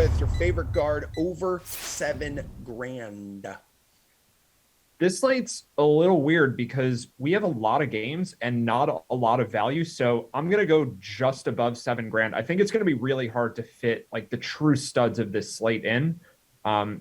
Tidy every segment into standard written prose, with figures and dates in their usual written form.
with your favorite guard over $7,000. This slate's a little weird because we have a lot of games and not a lot of value. So I'm gonna go just above $7,000. I think it's gonna be really hard to fit like the true studs of this slate in,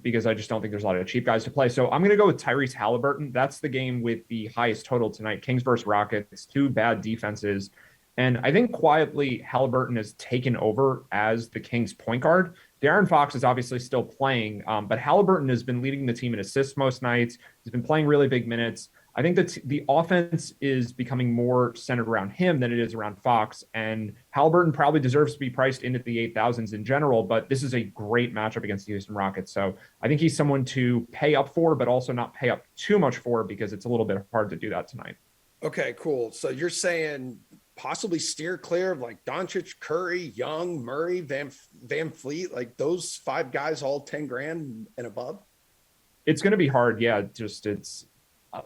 because I just don't think there's a lot of cheap guys to play. So I'm gonna go with Tyrese Halliburton. That's the game with the highest total tonight. Kings versus Rockets, two bad defenses. And I think quietly Halliburton has taken over as the Kings point guard. De'Aaron Fox is obviously still playing, but Halliburton has been leading the team in assists most nights. He's been playing really big minutes. I think that the offense is becoming more centered around him than it is around Fox. And Halliburton probably deserves to be priced into the 8,000s in general, but this is a great matchup against the Houston Rockets. So I think he's someone to pay up for, but also not pay up too much for because it's a little bit hard to do that tonight. Okay, cool. So you're saying possibly steer clear of like Doncic, Curry, Young, Murray, Van Fleet, like those five guys, all 10 grand and above? It's going to be hard. Yeah. Just it's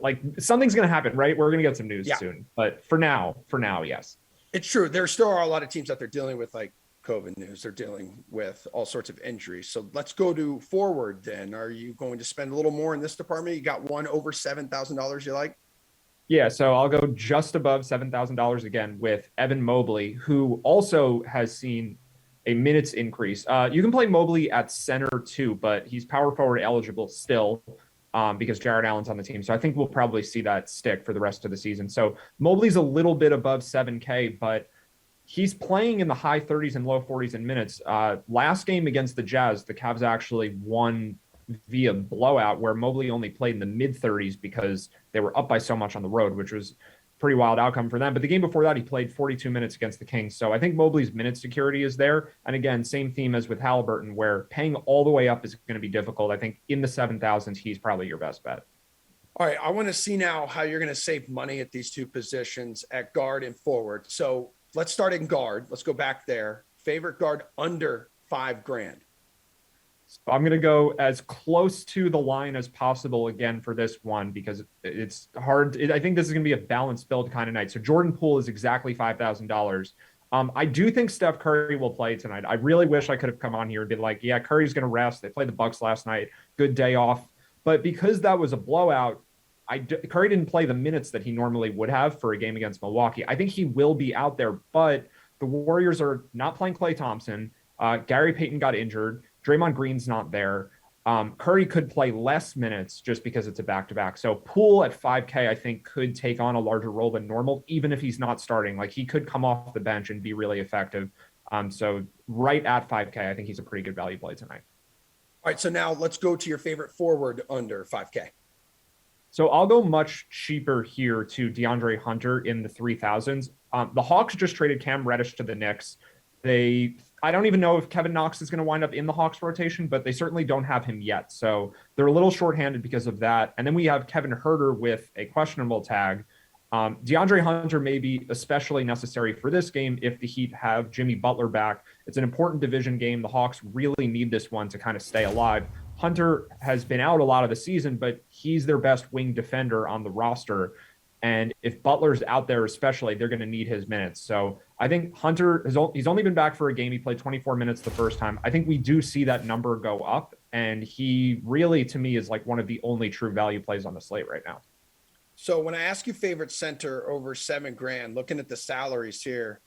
like something's going to happen, right? We're going to get some news soon. But for now, yes. It's true. There still are a lot of teams that they're dealing with like COVID news. They're dealing with all sorts of injuries. So let's go to forward then. Are you going to spend a little more in this department? You got one over $7,000 you like? Yeah, so I'll go just above $7,000 again with Evan Mobley, who also has seen a minutes increase. You can play Mobley at center too, but he's power forward eligible still, because Jared Allen's on the team. So I think we'll probably see that stick for the rest of the season. So Mobley's a little bit above 7K, but he's playing in the high 30s and low 40s in minutes. Last game against the Jazz, the Cavs actually won via blowout, where Mobley only played in the mid 30s because they were up by so much on the road, which was a pretty wild outcome for them. But the game before that, he played 42 minutes against the Kings. So I think Mobley's minute security is there. And again, same theme as with Halliburton, where paying all the way up is going to be difficult. I think in the 7,000s, he's probably your best bet. All right, I want to see now how you're going to save money at these two positions at guard and forward. So let's start in guard. Let's go back there. Favorite guard under $5,000. So I'm going to go as close to the line as possible again for this one because it's hard. I think this is going to be a balanced build kind of night. So Jordan Poole is exactly $5,000. I do think Steph Curry will play tonight. I really wish I could have come on here and been like, yeah, Curry's going to rest. They played the Bucks last night. Good day off. But because that was a blowout, Curry didn't play the minutes that he normally would have for a game against Milwaukee. I think he will be out there, but the Warriors are not playing Klay Thompson. Gary Payton got injured. Draymond Green's not there. Curry could play less minutes just because it's a back-to-back. So Poole at 5K, I think, could take on a larger role than normal, even if he's not starting. Like, he could come off the bench and be really effective. So right at 5K, I think he's a pretty good value play tonight. All right, so now let's go to your favorite forward under 5K. So I'll go much cheaper here to DeAndre Hunter in the 3,000s. The Hawks just traded Cam Reddish to the Knicks. I don't even know if Kevin Knox is going to wind up in the Hawks rotation, but they certainly don't have him yet. So they're a little shorthanded because of that. And then we have Kevin Huerter with a questionable tag. DeAndre Hunter may be especially necessary for this game if the Heat have Jimmy Butler back. It's an important division game. The Hawks really need this one to kind of stay alive. Hunter has been out a lot of the season, but he's their best wing defender on the roster. And if Butler's out there especially, they're going to need his minutes. So I think Hunter, he's only been back for a game. He played 24 minutes the first time. I think we do see that number go up. And he really, to me, is like one of the only true value plays on the slate right now. So when I ask you favorite center over $7,000, looking at the salaries here,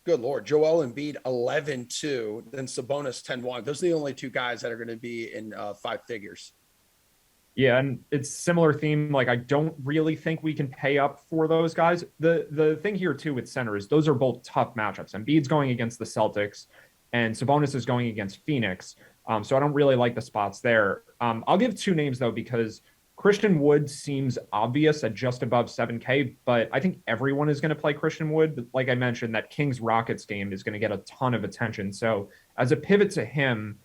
good Lord, Joel Embiid 11-2, then Sabonis 10-1. Those are the only two guys that are going to be in five figures. Yeah, and it's similar theme. Like, I don't really think we can pay up for those guys. The thing here, too, with center is those are both tough matchups. Embiid's going against the Celtics, and Sabonis is going against Phoenix. So I don't really like the spots there. I'll give two names, though, because Christian Wood seems obvious at just above 7K, but I think everyone is going to play Christian Wood. Like I mentioned, that Kings-Rockets game is going to get a ton of attention. So as a pivot to him,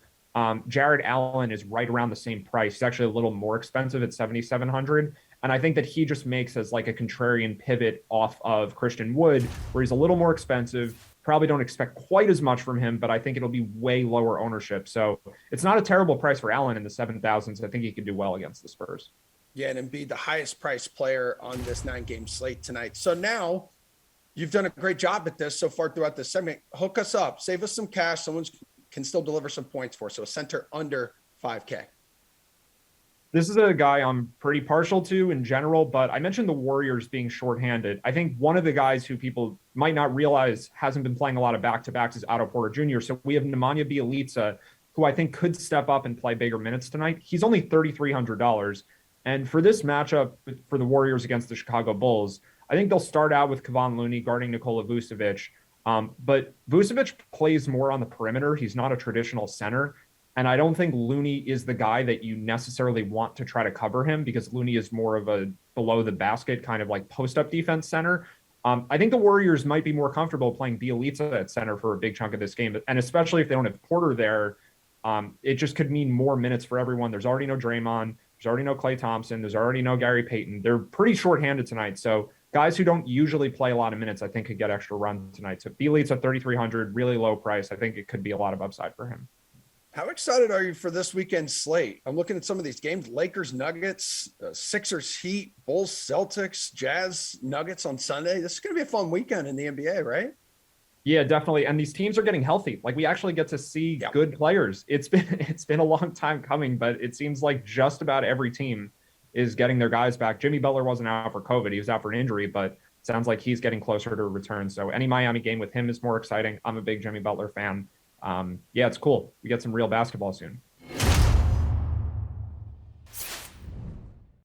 Jared Allen is right around the same price. He's actually a little more expensive at 7,700. And I think that he just makes as like a contrarian pivot off of Christian Wood, where he's a little more expensive. Probably don't expect quite as much from him, but I think it'll be way lower ownership. So it's not a terrible price for Allen in the 7,000s. I think he could do well against the Spurs. Yeah, and Embiid, the highest priced player on this 9-game slate tonight. So now you've done a great job at this so far throughout the segment. Hook us up, save us some cash. Someone's can still deliver some points for. So a center under 5K. This is a guy I'm pretty partial to in general, but I mentioned the Warriors being shorthanded. I think one of the guys who people might not realize hasn't been playing a lot of back-to-backs is Otto Porter Jr. So we have Nemanja Bjelica, who I think could step up and play bigger minutes tonight. He's only $3,300. And for this matchup for the Warriors against the Chicago Bulls, I think they'll start out with Kevon Looney guarding Nikola Vucevic. But Vucevic plays more on the perimeter. He's not a traditional center. And I don't think Looney is the guy that you necessarily want to try to cover him, because Looney is more of a below the basket kind of like post-up defense center. I think the Warriors might be more comfortable playing Bjelica at center for a big chunk of this game. And especially if they don't have Porter there, it just could mean more minutes for everyone. There's already no Draymond. There's already no Klay Thompson. There's already no Gary Payton. They're pretty shorthanded tonight. So guys who don't usually play a lot of minutes, I think, could get extra run tonight. So Bjelica at 3,300, really low price. I think it could be a lot of upside for him. How excited are you for this weekend's slate? I'm looking at some of these games: Lakers, Nuggets, Sixers, Heat, Bulls, Celtics, Jazz, Nuggets on Sunday. This is going to be a fun weekend in the NBA, right? Yeah, definitely. And these teams are getting healthy. Like, we actually get to see good players. It's been a long time coming, but it seems like just about every team is getting their guys back. Jimmy Butler wasn't out for COVID. He was out for an injury, but it sounds like he's getting closer to a return. So any Miami game with him is more exciting. I'm a big Jimmy Butler fan. Yeah, it's cool. We get some real basketball soon.